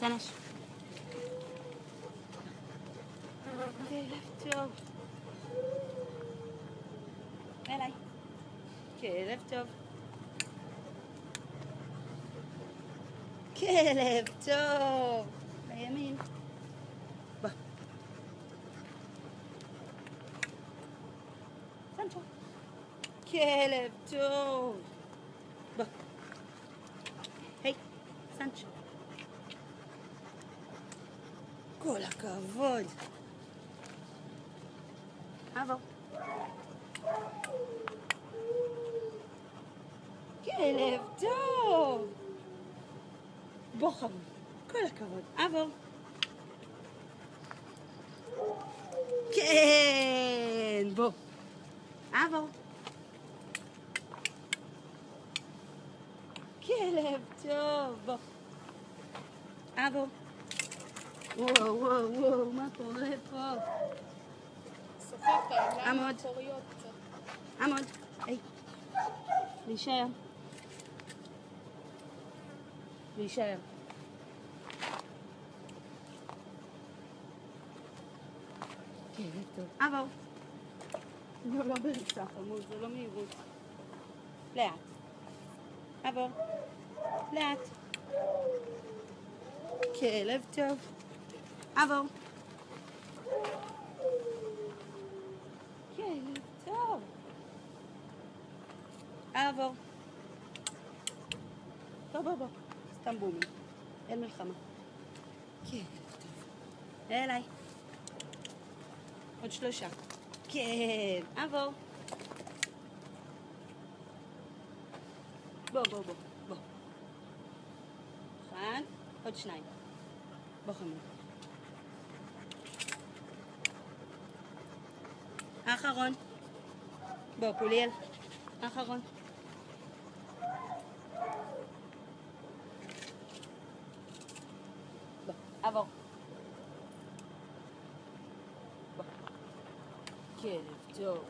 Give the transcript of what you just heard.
סנש. כלב טוב. אליי. כלב טוב. כלב טוב. לימין. בוא. סנצ'ו. כלב טוב. בוא. היי, סנצ'ו. כל הכבוד. עבור. כלב טוב. בוא חמוד. כל הכבוד. עבור. כן, בוא. עבור. כלב טוב. בוא. עבור. וואו, וואו, וואו, מה קורה פה? סופר את העיניים האחוריות קצת. עמוד. היי. להישאר. להישאר. כן, טוב. עבור. לא בריצה חמוד, זה לא מהירות. לאט. עבור. לאט. כלב טוב. עבור. כלב טוב. עבור. בוא. סתם בומי. אין מלחמה. כלב טוב. אליי. עוד 3. כן. עבור. בוא. 1. עוד 2. בוא חמוד. האחרון. בוא, פוליאל. האחרון. בוא, עבור. בוא. כלב טוב.